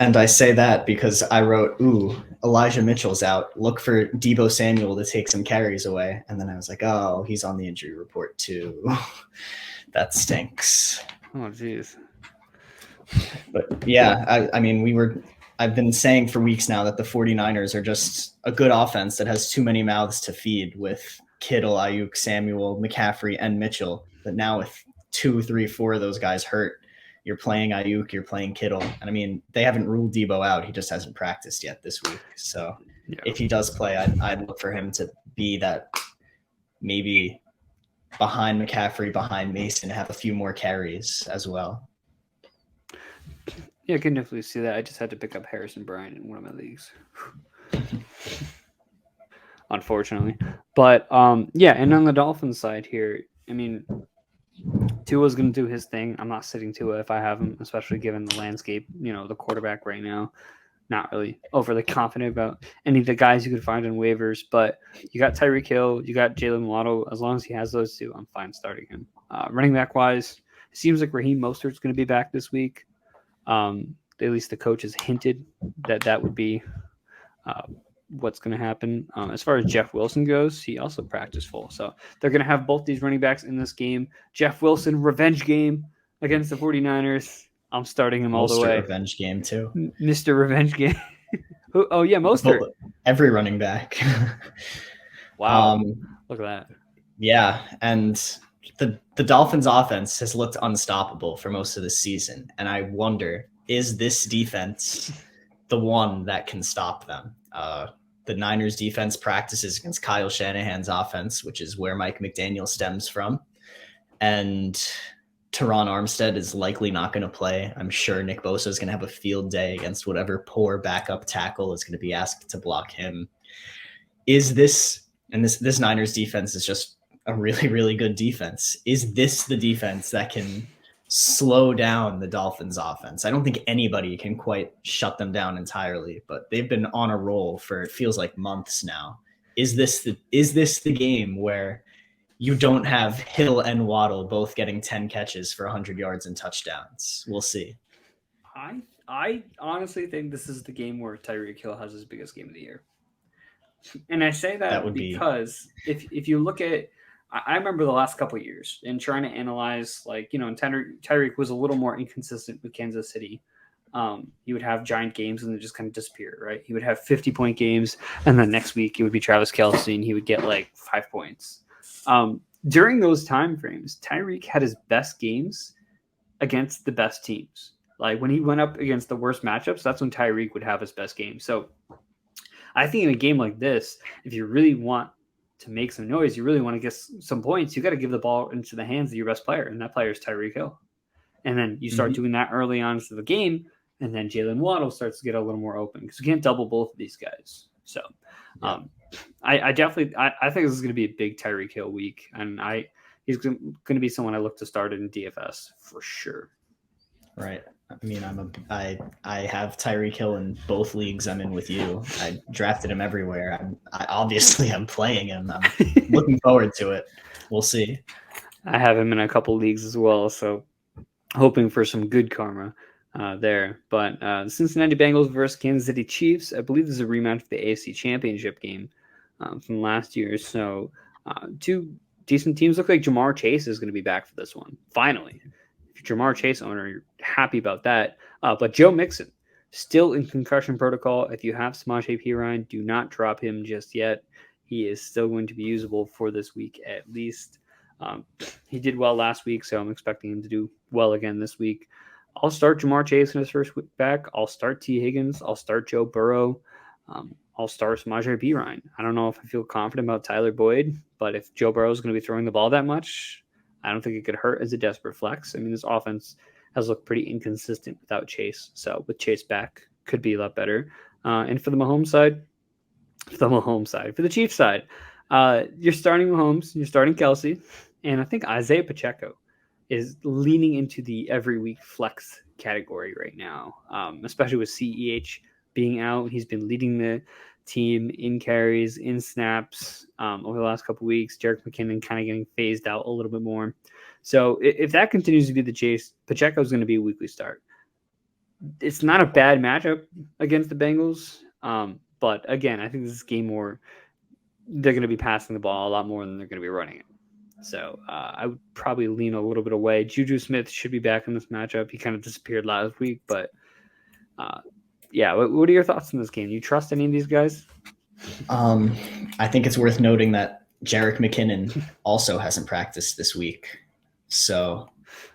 And I say that because I wrote, Elijah Mitchell's out. Look for Debo Samuel to take some carries away. And then I was like, oh, he's on the injury report too. That stinks. Oh, jeez. But yeah, I mean, I've been saying for weeks now that the 49ers are just a good offense that has too many mouths to feed with Kittle, Ayuk, Samuel, McCaffrey, and Mitchell. But now with 2, 3, 4 of those guys hurt, you're playing Ayuk, you're playing Kittle. And I mean, they haven't ruled Debo out. He just hasn't practiced yet this week. So if he does play, I'd look for him to be that maybe behind McCaffrey, behind Mason, have a few more carries as well. Yeah, I can definitely see that. I just had to pick up Harrison Bryant in one of my leagues. Unfortunately. But, and on the Dolphins side here, I mean, Tua's going to do his thing. I'm not sitting Tua if I have him, especially given the landscape, the quarterback right now. Not really overly confident about any of the guys you could find in waivers, but you got Tyreek Hill, you got Jalen Waddle. As long as he has those two, I'm fine starting him. Running back wise, it seems like Raheem Mostert's going to be back this week. At least the coach has hinted that would be what's going to happen. As far as Jeff Wilson goes, he also practiced full. So they're going to have both these running backs in this game. Jeff Wilson, revenge game against the 49ers. I'm starting him all the way. Revenge game too. Mr. Revenge game. Oh, yeah, Mostert. Every running back. Wow. Look at that. Yeah, and the Dolphins offense has looked unstoppable for most of the season. And I wonder, is this defense the one that can stop them? The Niners defense practices against Kyle Shanahan's offense, which is where Mike McDaniel stems from. And Teron Armstead is likely not going to play. I'm sure Nick Bosa is going to have a field day against whatever poor backup tackle is going to be asked to block him. Is this, and this Niners defense is just a really, really good defense. Is this the defense that can slow down the Dolphins offense? I don't think anybody can quite shut them down entirely, but they've been on a roll for, it feels like, months now. Is this the game where you don't have Hill and Waddle both getting 10 catches for 100 yards and touchdowns? We'll see. I honestly think this is the game where Tyreek Hill has his biggest game of the year. And I say that because if you look at, I remember the last couple of years and trying to analyze, like, and Tyreek was a little more inconsistent with Kansas City. He would have giant games and then just kind of disappear, right? He would have 50-point games, and then next week it would be Travis Kelce and he would get like 5 points. During those time frames, Tyreek had his best games against the best teams. Like when he went up against the worst matchups, that's when Tyreek would have his best game. So I think in a game like this, if you really want to make some noise, you really want to get some points, you got to give the ball into the hands of your best player, and that player is Tyreek Hill. And then you start doing that early on into the game, and then Jalen Waddle starts to get a little more open because you can't double both of these guys. So I definitely think this is going to be a big Tyreek Hill week, and he's going to be someone I look to start in DFS for sure. Right. I mean, I have Tyreek Hill in both leagues I'm in with you. I drafted him everywhere. I'm playing him. I'm looking forward to it. We'll see. I have him in a couple leagues as well, so hoping for some good karma there. But the Cincinnati Bengals versus Kansas City Chiefs, I believe this is a rematch of the AFC Championship game from last year. So two decent teams. Look like Jamar Chase is going to be back for this one, finally. If you're a Jamar Chase owner, you're happy about that. But Joe Mixon, still in concussion protocol. If you have Samaje Perine, do not drop him just yet. He is still going to be usable for this week at least. He did well last week, so I'm expecting him to do well again this week. I'll start Jamar Chase in his first week back. I'll start T. Higgins. I'll start Joe Burrow. I'll start Samaje Perine. I don't know if I feel confident about Tyler Boyd, but if Joe Burrow is going to be throwing the ball that much, I don't think it could hurt as a desperate flex. I mean, this offense has looked pretty inconsistent without Chase. So with Chase back, could be a lot better. And for the Mahomes side, for the Chiefs side, you're starting Mahomes, you're starting Kelce, and I think Isaiah Pacheco is leaning into the every week flex category right now, especially with CEH being out. He's been leading the team in carries, in snaps over the last couple of weeks. Jerick McKinnon kind of getting phased out a little bit more. So if that continues to be the case, Pacheco is going to be a weekly start. It's not a bad matchup against the Bengals, but again, I think this is a game where they're going to be passing the ball a lot more than they're going to be running it. So I would probably lean a little bit away. Juju Smith should be back in this matchup. He kind of disappeared last week, but yeah, what are your thoughts on this game? Do you trust any of these guys? I think it's worth noting that Jerick McKinnon also hasn't practiced this week. So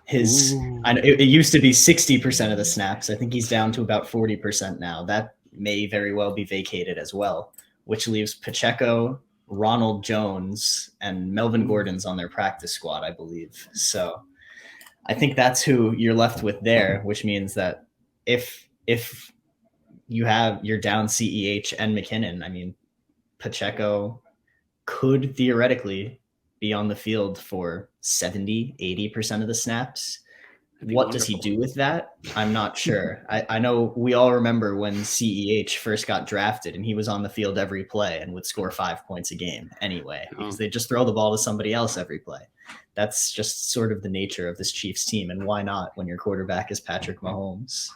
it used to be 60% of the snaps. I think he's down to about 40% now. That may very well be vacated as well, which leaves Pacheco, Ronald Jones, and Melvin Gordon's on their practice squad, I believe. So I think that's who you're left with there, which means that if you're down CEH and McKinnon, I mean, Pacheco could theoretically be on the field for 70, 80% of the snaps. What does he do with that? I'm not sure. I know we all remember when CEH first got drafted and he was on the field every play and would score 5 points a game anyway, because they just throw the ball to somebody else every play. That's just sort of the nature of this Chiefs team. And why not when your quarterback is Patrick Mahomes?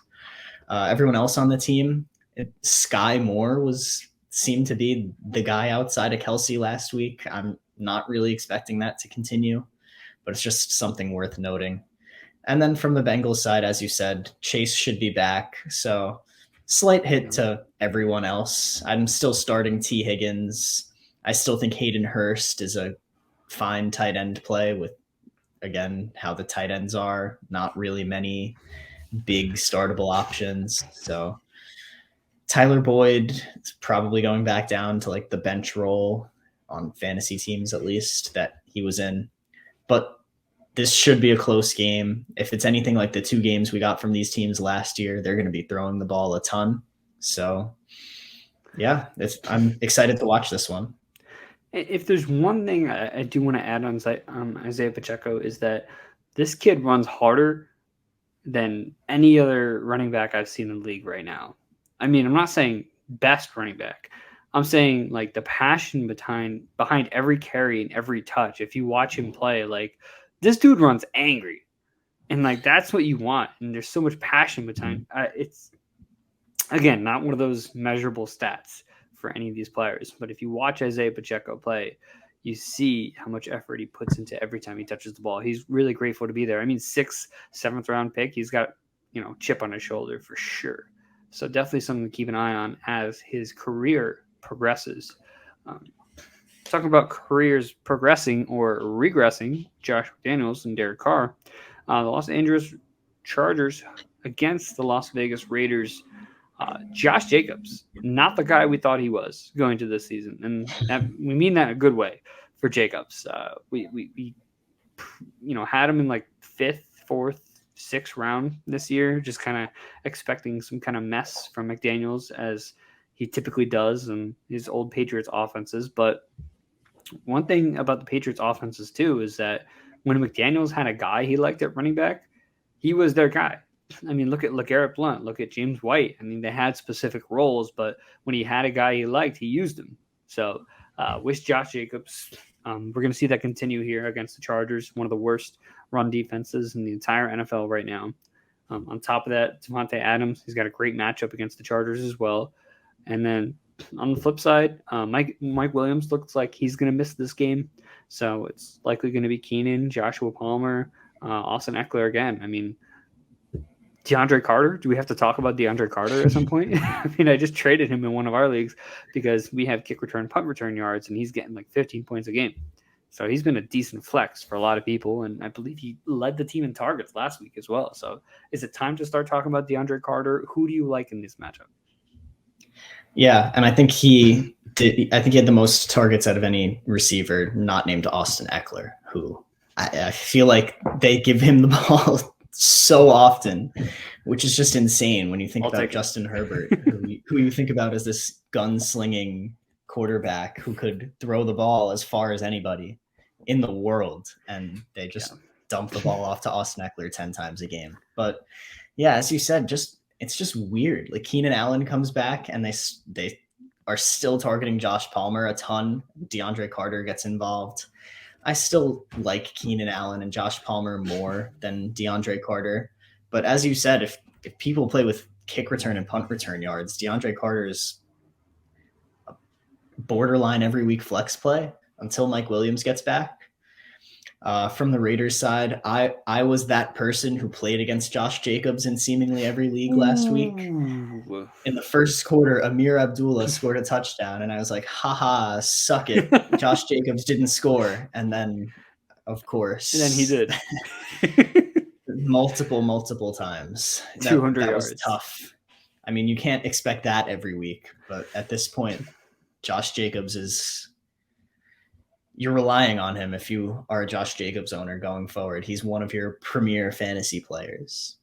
Everyone else on the team, Sky Moore was seemed to be the guy outside of Kelsey last week. I'm not really expecting that to continue, but it's just something worth noting. And then from the Bengals side, as you said, Chase should be back. So slight hit to everyone else. I'm still starting T. Higgins. I still think Hayden Hurst is a fine tight end play with, again, how the tight ends are. Not really many big startable options. So Tyler Boyd is probably going back down to like the bench role on fantasy teams, at least, that he was in. But this should be a close game. If it's anything like the 2 games we got from these teams last year, they're going to be throwing the ball a ton. So, yeah, I'm excited to watch this one. If there's one thing I do want to add on Isaiah Pacheco is that this kid runs harder than any other running back I've seen in the league right now. I mean, I'm not saying best running back. I'm saying like the passion behind every carry and every touch. If you watch him play, like this dude runs angry, and like that's what you want. And there's so much passion behind. It's again not one of those measurable stats for any of these players, but if you watch Isaiah Pacheco play, you see how much effort he puts into every time he touches the ball. He's really grateful to be there. I mean, 6th, 7th round pick. He's got chip on his shoulder for sure. So definitely something to keep an eye on as his career progresses. Talking about careers progressing or regressing, Josh McDaniels and Derek Carr, the Los Angeles Chargers against the Las Vegas Raiders. Josh Jacobs, not the guy we thought he was going to this season, and we mean that in a good way for Jacobs. We had him in like 5th, 4th, 6th round this year, just kind of expecting some kind of mess from McDaniels as he typically does in his old Patriots offenses. But one thing about the Patriots offenses too is that when McDaniels had a guy he liked at running back, he was their guy. I mean, look at LeGarrette Blount, look at James White. I mean, they had specific roles, but when he had a guy he liked, he used him. So with Josh Jacobs, we're going to see that continue here against the Chargers, one of the worst run defenses in the entire NFL right now. On top of that, Devontae Adams, he's got a great matchup against the Chargers as well. And then on the flip side, Mike Williams looks like he's going to miss this game. So it's likely going to be Keenan, Joshua Palmer, Austin Eckler again. I mean, DeAndre Carter, do we have to talk about DeAndre Carter at some point? I mean, I just traded him in one of our leagues because we have kick return, punt return yards, and he's getting like 15 points a game. So he's been a decent flex for a lot of people, and I believe he led the team in targets last week as well. So is it time to start talking about DeAndre Carter? Who do you like in this matchup? Yeah, and I think he had the most targets out of any receiver not named Austin Eckler, who I feel like they give him the ball so often, which is just insane when you think about Justin Herbert, who you think about as this gunslinging quarterback who could throw the ball as far as anybody in the world, and they just dump the ball off to Austin Eckler 10 times a game. But yeah, as you said, it's just weird. Like Keenan Allen comes back and they are still targeting Josh Palmer a ton. DeAndre Carter gets involved. I still like Keenan Allen and Josh Palmer more than DeAndre Carter. But as you said, if people play with kick return and punt return yards, DeAndre Carter is a borderline every week flex play until Mike Williams gets back. From the Raiders side, I was that person who played against Josh Jacobs in seemingly every league last week. In the first quarter, Amir Abdullah scored a touchdown, and I was like, haha, suck it. Josh Jacobs didn't score. And then, of course. And then he did. multiple times. 200 that yards. was tough. I mean, you can't expect that every week. But at this point, Josh Jacobs is... You're relying on him if you are a Josh Jacobs owner going forward. He's one of your premier fantasy players.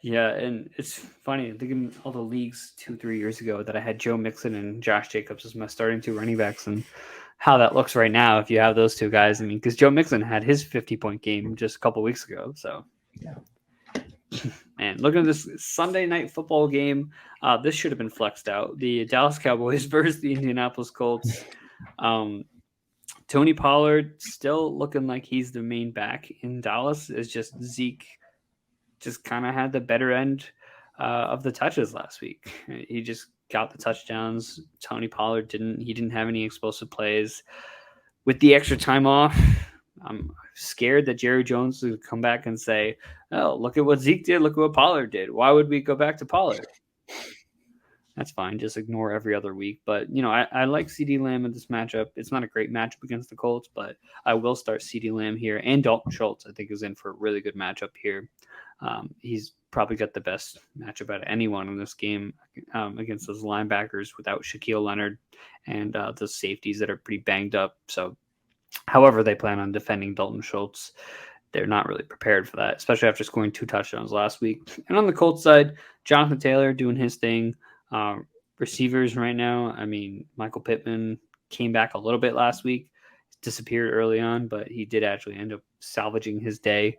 Yeah, and it's funny, thinking all the leagues 2-3 years ago that I had Joe Mixon and Josh Jacobs as my starting 2 running backs, and how that looks right now if you have those 2 guys. I mean, because Joe Mixon had his 50-point game just a couple weeks ago. So, yeah. And looking at this Sunday night football game, this should have been flexed out. The Dallas Cowboys versus the Indianapolis Colts. Tony Pollard still looking like he's the main back in Dallas. It's just Zeke just kind of had the better end of the touches last week. He just got the touchdowns. Tony Pollard didn't. He didn't have any explosive plays. With the extra time off, I'm scared that Jerry Jones would come back and say, "Oh, look at what Zeke did. Look at what Pollard did. Why would we go back to Pollard?" That's fine. Just ignore every other week. But, I like CeeDee Lamb in this matchup. It's not a great matchup against the Colts, but I will start CeeDee Lamb here. And Dalton Schultz, I think, is in for a really good matchup here. He's probably got the best matchup out of anyone in this game against those linebackers without Shaquille Leonard and the safeties that are pretty banged up. So, however they plan on defending Dalton Schultz, they're not really prepared for that, especially after scoring 2 touchdowns last week. And on the Colts side, Jonathan Taylor doing his thing. Receivers right now, Michael Pittman came back a little bit last week, disappeared early on, but he did actually end up salvaging his day.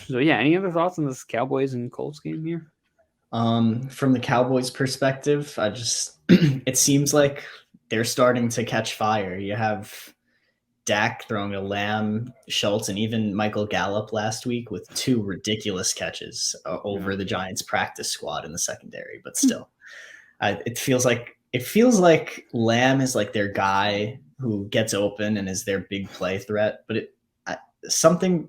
Any other thoughts on this Cowboys and Colts game here? From the Cowboys perspective, it seems like they're starting to catch fire. You have Dak throwing to Lamb, Schultz, and even Michael Gallup last week with 2 ridiculous catches over the Giants practice squad in the secondary, but still. It feels like Lamb is like their guy who gets open and is their big play threat. But something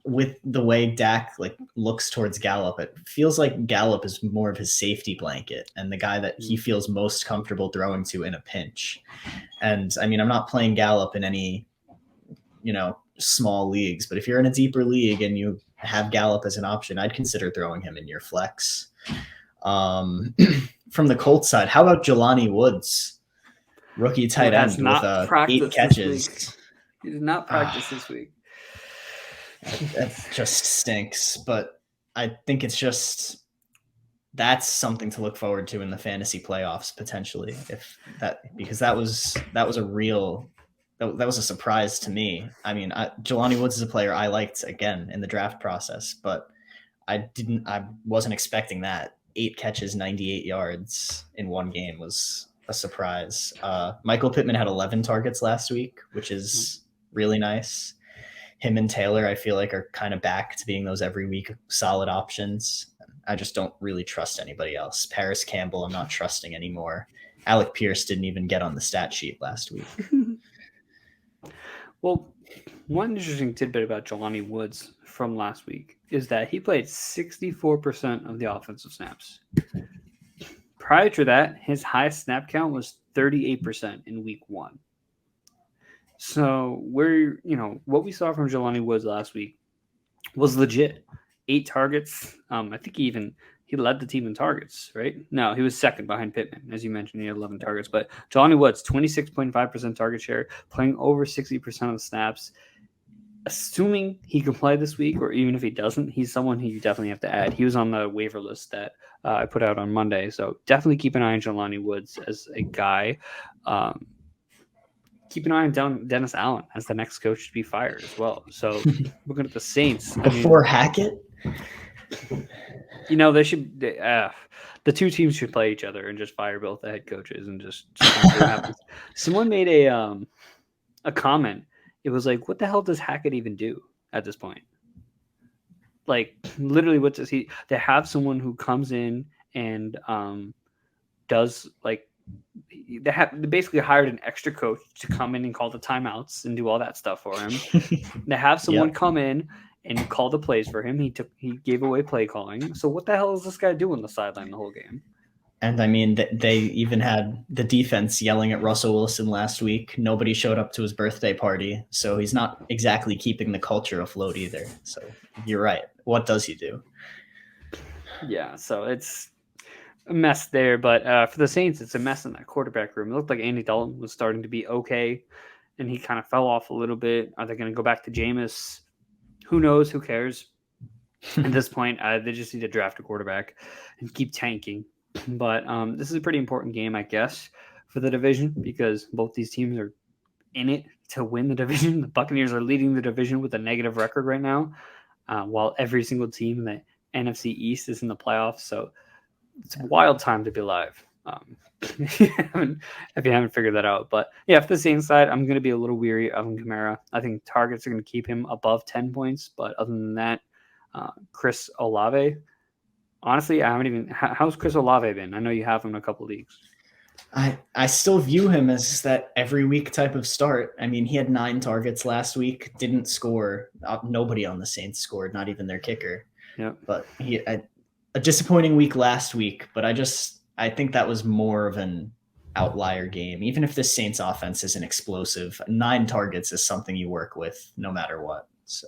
with the way Dak looks towards Gallup, it feels like Gallup is more of his safety blanket and the guy that he feels most comfortable throwing to in a pinch. And I'm not playing Gallup in any small leagues, but if you're in a deeper league and you have Gallup as an option, I'd consider throwing him in your flex. From the Colts side, how about Jelani Woods, rookie tight end with 8 catches? He did not practice this week. That just stinks, but I think that's something to look forward to in the fantasy playoffs potentially. Because that was a surprise to me. Jelani Woods is a player I liked again in the draft process, but I wasn't expecting that. 8 catches, 98 yards in one game was a surprise. Michael Pittman had 11 targets last week, which is really nice. Him and Taylor, I feel like, are kind of back to being those every week solid options. I just don't really trust anybody else. Paris Campbell, I'm not trusting anymore. Alec Pierce didn't even get on the stat sheet last week. Well, one interesting tidbit about Jelani Woods from last week is that he played 64% of the offensive snaps. Prior to that, his highest snap count was 38% in week 1. So what we saw from Jelani Woods last week was legit. 8 targets. I think he led the team in targets, right? No, he was second behind Pittman. As you mentioned, he had 11 targets. But Jelani Woods, 26.5% target share, playing over 60% of the snaps. Assuming he can play this week, or even if he doesn't, he's someone who you definitely have to add. He was on the waiver list that I put out on Monday. So definitely keep an eye on Jelani Woods as a guy. Keep an eye on Dennis Allen as the next coach to be fired as well. So looking at the Saints. Before Hackett? They should. The 2 teams should play each other and just fire both the head coaches and just see what happens. Someone made a comment. It was like, what the hell does Hackett even do at this point? Like, literally, what does he? They have someone who comes in and does they basically hired an extra coach to come in and call the timeouts and do all that stuff for him. They have someone come in and call the plays for him. He gave away play calling. So what the hell is this guy doing on the sideline the whole game? And they even had the defense yelling at Russell Wilson last week. Nobody showed up to his birthday party. So he's not exactly keeping the culture afloat either. So you're right. What does he do? Yeah, so it's a mess there. But for the Saints, it's a mess in that quarterback room. It looked like Andy Dalton was starting to be okay, and he kind of fell off a little bit. Are they going to go back to Jameis? Who knows? Who cares? At this point, they just need to draft a quarterback and keep tanking. But this is a pretty important game, I guess, for the division because both these teams are in it to win the division. The Buccaneers are leading the division with a negative record right now, while every single team in the NFC East is in the playoffs. So it's a wild time to be alive. If you haven't figured that out. But yeah, for the Saints side, I'm going to be a little weary of Kamara. I think targets are going to keep him above 10 points. But other than that, Chris Olave, Honestly, I haven't even. How's Chris Olave been? I know you have him in a couple leagues. I still view him as that every week type of start. I mean, he had 9 targets last week, didn't score. Nobody on the Saints scored, not even their kicker. Yep. But he a disappointing week last week. But I think that was more of an outlier game. Even if the Saints offense isn't explosive, 9 targets is something you work with no matter what. So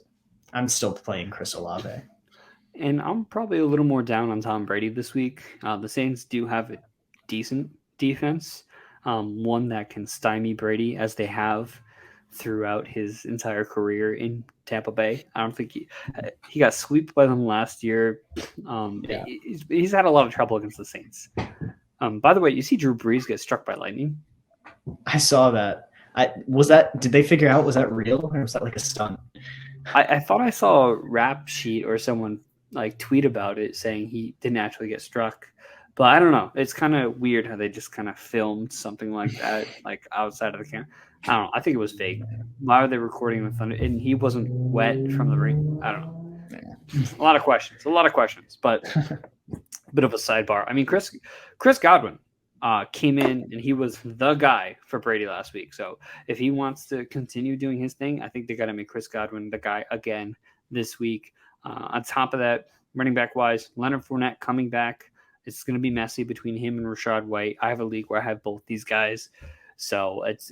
I'm still playing Chris Olave. And I'm probably a little more down on Tom Brady this week. The Saints do have a decent defense, one that can stymie Brady as they have throughout his entire career in Tampa Bay. I don't think he got swept by them last year. He's had a lot of trouble against the Saints. By the way, you see Drew Brees get struck by lightning? I saw that. Did they figure out, was that real or was that like a stunt? I thought I saw a rap sheet or someone like tweet about it saying he didn't actually get struck. But I don't know. It's kind of weird how they just kind of filmed something like that, like outside of the camera. I don't know. I think it was fake. Why are they recording with thunder? And he wasn't wet from the ring. I don't know. A lot of questions. But a bit of a sidebar. I mean, Chris Godwin came in and he was the guy for Brady last week. So if he wants to continue doing his thing, I think they got to make Chris Godwin the guy again this week. On top of that, running back wise, Leonard Fournette coming back. It's going to be messy between him and Rachaad White. I have a league where I have both these guys, so it's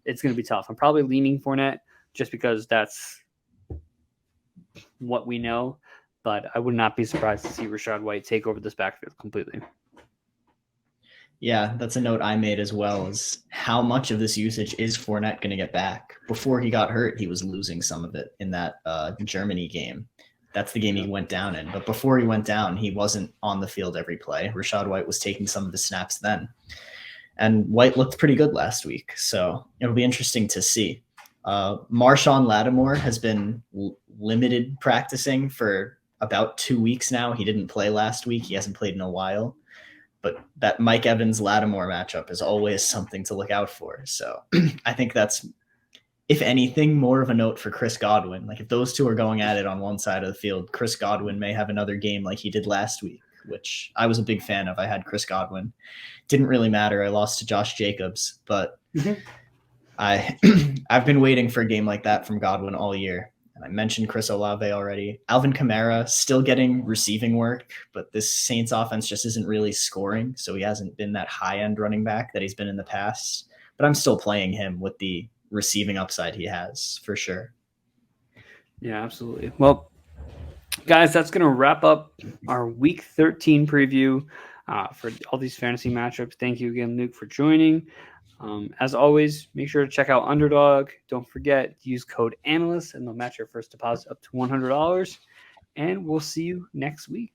going to be tough. I'm probably leaning Fournette just because that's what we know, but I would not be surprised to see Rachaad White take over this backfield completely. Yeah, that's a note I made as well, is how much of this usage is Fournette going to get back? Before he got hurt, he was losing some of it in that Germany game. That's the game he went down in. But before he went down, he wasn't on the field every play. Rachaad White was taking some of the snaps then. And White looked pretty good last week. So it'll be interesting to see. Marshawn Lattimore has been limited practicing for about 2 weeks now. He didn't play last week. He hasn't played in a while. But that Mike Evans-Lattimore matchup is always something to look out for. So I think that's, if anything, more of a note for Chris Godwin. Like if those two are going at it on one side of the field, Chris Godwin may have another game like he did last week, which I was a big fan of. I had Chris Godwin. Didn't really matter. I lost to Josh Jacobs, but I've been waiting for a game like that from Godwin all year. And I mentioned Chris Olave already. Alvin Kamara still getting receiving work, but this Saints offense just isn't really scoring. So he hasn't been that high-end running back that he's been in the past. But I'm still playing him with the receiving upside he has, for sure. Yeah, absolutely. Well, guys, that's going to wrap up our Week 13 preview for all these fantasy matchups. Thank you again, Luke, for joining. As always, make sure to check out Underdog. Don't forget to use code ANALYST and they'll match your first deposit up to $100. And we'll see you next week.